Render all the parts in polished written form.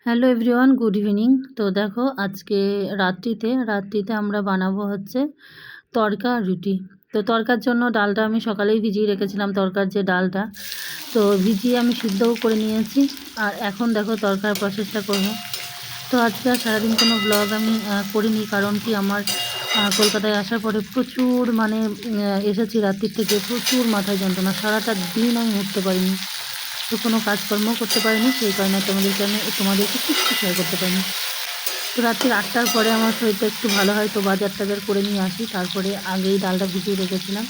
Hello everyone, good evening. তো দেখো আজকে রাত্রিতে আমরা বানাবো হচ্ছে তড়কা আর রুটি। তো তড়কার জন্য ডালটা আমি সকালেই ভিজিয়ে রেখেছিলাম, তড়কার যে ডালটা তো ভিজিয়ে আমি সিদ্ধও করে নিয়েছি। আর এখন দেখো তড়কার প্রসেসটা করবো। তো আজকে আর সারাদিন কোনো ব্লগ আমি করিনি, কারণ কি আমার কলকাতায় আসার পরে প্রচুর এসেছি রাত্রির থেকে, প্রচুর মাথায় যন্ত্রণা, সারাটা দিন আমি উঠতে পারিনি। তো কোনো কাজকর্ম করতে পারিনি, সেই কারণে তোমাদেরকে কিছু শেয়ার করতে পারিনি। তো রাত্রি 8টার পরে আমার শরীরটা একটু ভালো হয়, তো বাজার টাজার করে নিয়ে আসি, তারপরে আগেই ডালটা ভিজিয়ে রেখেছিলাম।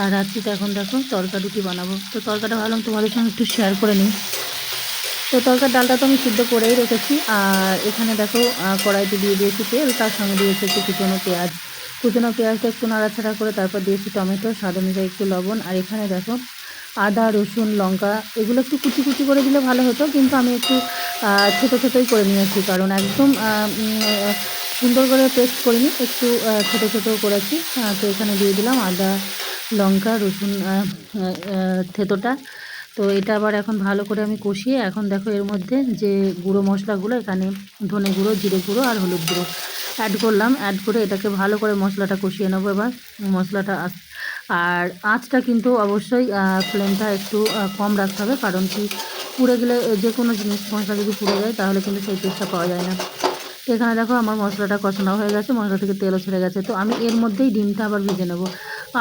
আর রাত্রিতে এখন দেখো তড়কা রুটি বানাবো। তো তড়কাটা ভাবলাম তোমাদের সঙ্গে একটু শেয়ার করে নিই। তো তড়কার ডালটা তো আমি সিদ্ধ করেই রেখেছি। আর এখানে দেখো কড়াইতে দিয়ে দিয়েছি তেল, তার সঙ্গে দিয়েছি একটু কুচনো পেঁয়াজটা একটু নাড়াচাড়া করে তারপর দিয়েছি টমেটো, স্বাদ অনুযায়ী একটু লবণ। আর এখানে দেখো আদা, রসুন, লঙ্কা এগুলো একটু কুচি কুচি করে দিলে ভালো হতো, কিন্তু আমি একটু ছোটোই করে নিয়েছি, কারণ একদম সুন্দর করে পেস্ট করিনি, একটু ছোটো করেছি। তো এখানে দিয়ে দিলাম আদা, লঙ্কা, রসুন থেতোটা। তো এটা আবার এখন ভালো করে আমি কষিয়ে, এখন দেখো এর মধ্যে যে গুঁড়ো মশলাগুলো, এখানে ধনে গুঁড়ো, জিরে গুঁড়ো আর হলুদ গুঁড়ো অ্যাড করলাম। অ্যাড করে এটাকে ভালো করে মশলাটা কষিয়ে নেবো এবার। মশলাটা আর আঁচটা কিন্তু অবশ্যই ফ্লেমটা একটু কম রাখতে হবে, কারণ কি পুড়ে গেলে যে কোনো জিনিস মশলা যদি পুড়ে যায় তাহলে কিন্তু সেই টেস্টটা পাওয়া যায় না। তো এখানে দেখো আমার মশলাটা কষানো হয়ে গেছে, মশলা থেকে তেলও ছেড়ে গেছে। তো আমি এর মধ্যেই ডিমটা আবার ভেজে নেব,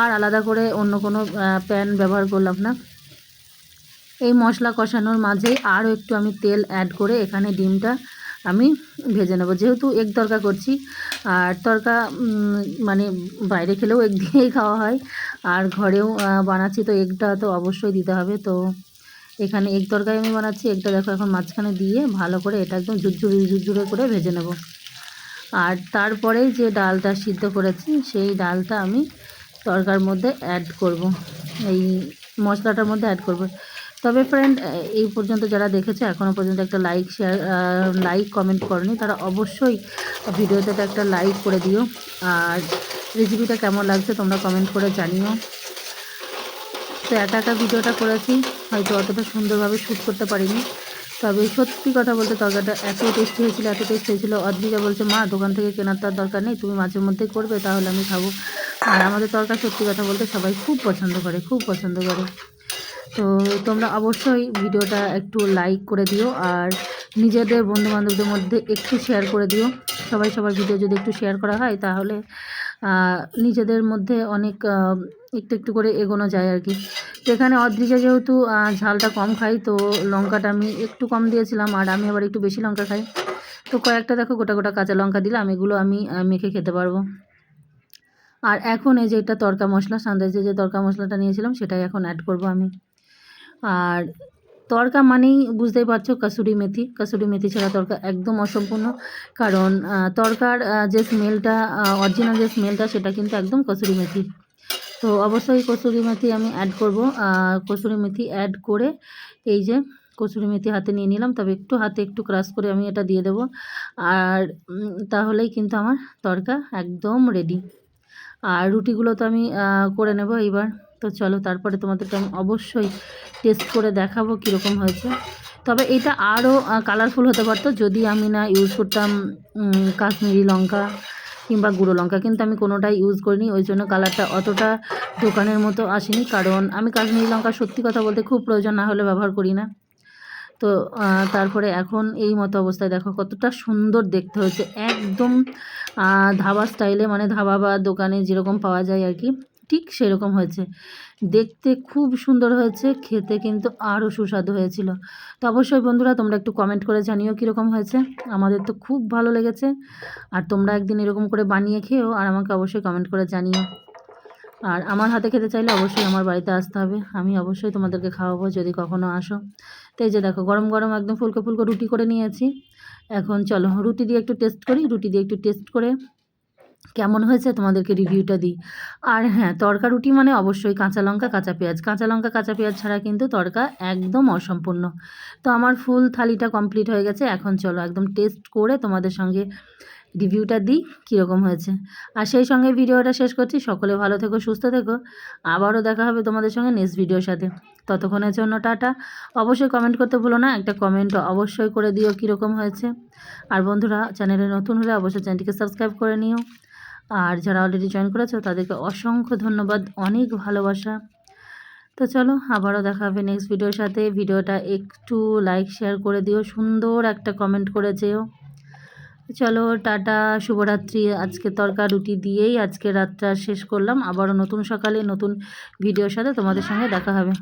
আর আলাদা করে অন্য কোনো প্যান ব্যবহার করলাম না। এই মশলা কষানোর মাঝেই আরও একটু আমি তেল অ্যাড করে এখানে ডিমটা আমি ভেজে নেব, যেহেতু এগ তড়কা করছি। আর তড়কা মানে বাইরে খেলেও এগ দিয়েই খাওয়া হয়, আর ঘরেও বানাচ্ছি, তো এগটা তো অবশ্যই দিতে হবে। তো এখানে এগ তড়কাই আমি বানাচ্ছি। এগটা দেখো এখন মাঝখানে দিয়ে ভালো করে এটা একদম ঝুরঝুরে করে ভেজে নেব। আর তারপরে যে ডালটা সিদ্ধ করেছি সেই ডালটা আমি তড়কার মধ্যে অ্যাড করব, এই মশলাটার মধ্যে অ্যাড করব। তবে ফ্রেন্ড, এই পর্যন্ত যারা দেখেছে এখনও পর্যন্ত একটা লাইক কমেন্ট করনি, তারা অবশ্যই ভিডিওতে একটা লাইক করে দিও। আর রেসিপিটা কেমন লাগছে তোমরা কমেন্ট করে জানিও। তো একা ভিডিওটা করেছি, হয়তো অতটা সুন্দরভাবে শ্যুট করতে পারিনি, তবে সত্যি কথা বলতে তরকারিটা এত টেস্টি হয়েছিল। অদ্রিজা বলছে, মা দোকান থেকে কেনার তার দরকার নেই, তুমি মাঝের মধ্যেই করবে, তাহলে আমি খাবো। আর আমাদের তরকারি সত্যি কথা বলতে সবাই খুব পছন্দ করে। তো তোমরা অবশ্যই ভিডিওটা একটু লাইক করে দিও, আর নিজেদের বন্ধুবান্ধবদের মধ্যে একটু শেয়ার করে দিও। সবার ভিডিও যদি একটু শেয়ার করা হয় তাহলে নিজেদের মধ্যে অনেক একটু করে এগোনো যায় আর কি। তো এখানে অদ্রিজা যেহেতু ঝালটা কম খাই, তো লঙ্কাটা আমি একটু কম দিয়েছিলাম, আর আমি আবার একটু বেশি লঙ্কা খাই, তো কয়েকটা দেখো গোটা কাঁচা লঙ্কা দিলাম, এগুলো আমি মেখে খেতে পারবো। আর এখন এই যে এটা তড়কা মশলা, সানরাইজে যে তড়কা মশলাটা নিয়েছিলাম সেটাই এখন অ্যাড করব আমি। আর তড়কা মানেই বুঝতেই পারছো কাসুরি মেথি ছাড়া তড়কা একদম অসম্পূর্ণ, কারণ তড়কার যে স্মেলটা, অরিজিনাল যে স্মেলটা, সেটা কিন্তু একদম কসুরি মেথি। তো অবশ্যই কসুরি মেথি আমি অ্যাড করব। কসুরি মেথি অ্যাড করে এই যে কসুরি মেথি হাতে নিয়ে নিলাম, তবে হাতে একটু ক্রাশ করে আমি এটা দিয়ে দেবো। আর তাহলেই কিন্তু আমার তড়কা একদম রেডি। আর রুটিগুলো তো আমি করে নেব এইবার। তো চলো, তারপরে তোমাদেরকে আমি অবশ্যই টেস্ট করে দেখাবো কীরকম হয়েছে। তবে এটা আরও কালারফুল হতে পারতো যদি আমি না ইউজ করতাম কাশ্মীরি লঙ্কা কিংবা গুঁড়ো লঙ্কা, কিন্তু আমি কোনোটাই ইউজ করিনি, ওই জন্য কালারটা অতটা দোকানের মতো আসেনি, কারণ আমি কাশ্মীরি লঙ্কা সত্যি কথা বলতে খুব প্রয়োজন না হলে ব্যবহার করি না। তো তারপরে এখন এই মতো অবস্থায় দেখো কতটা সুন্দর দেখতে হয়েছে, একদম ধাবা স্টাইলে, মানে ধাবা বা দোকানে যেরকম পাওয়া যায় আর কি, ঠিক সেরকম হয়েছে। দেখতে খুব সুন্দর হয়েছে, খেতে কিন্তু আরও সুস্বাদু হয়েছিল। তো অবশ্যই বন্ধুরা তোমরা একটু কমেন্ট করে জানিও কীরকম হয়েছে। আমাদের তো খুব ভালো লেগেছে, আর তোমরা একদিন এরকম করে বানিয়ে খেও আর আমাকে অবশ্যই কমেন্ট করে জানিও। আর আমার হাতে খেতে চাইলে অবশ্যই আমার বাড়িতে আসতে হবে, আমি অবশ্যই তোমাদেরকে খাওয়াবো যদি কখনো আসো। তো এই যে দেখো গরম একদম ফুলকো রুটি করে নিয়েছি। এখন চলো রুটি দিয়ে একটু টেস্ট করে কেমন হয়েছে তোমাদেরকে রিভিউটা দিই। আর হ্যাঁ, তড়কা রুটি মানে অবশ্যই কাঁচা লঙ্কা কাঁচা পেঁয়াজ ছাড়া কিন্তু তড়কা একদম অসম্পূর্ণ। তো আমার ফুল থালিটা কমপ্লিট হয়ে গেছে। এখন চলো একদম টেস্ট করে তোমাদের সঙ্গে রিভিউটা দিই কীরকম হয়েছে। আর সেই সঙ্গে ভিডিওটা শেষ করছি। সকলে ভালো থেকো, সুস্থ থেকো। আবারও দেখা হবে তোমাদের সঙ্গে নেক্সট ভিডিওর সাথে। ততক্ষণের জন্য টাটা। অবশ্যই কমেন্ট করতে ভুলো না, একটা কমেন্ট অবশ্যই করে দিও কীরকম হয়েছে। আর বন্ধুরা, চ্যানেলে নতুন হলে অবশ্যই চ্যানেলটিকে সাবস্ক্রাইব করে নিও। আর যারা অলরেডি জয়েন করেছো তাদেরকে অসংখ্য ধন্যবাদ, অনেক ভালোবাসা। তো চলো, আবারও দেখা হবে নেক্সট ভিডিওর সাথে। ভিডিওটা একটু লাইক শেয়ার করে দিও, সুন্দর একটা কমেন্ট করে যেও। চলো টাটা, শুভরাত্রি। আজকে তড়কা রুটি দিয়েই আজকে রাতটা শেষ করলাম। আবারও নতুন সকালে নতুন ভিডিওর সাথে তোমাদের সঙ্গে দেখা হবে।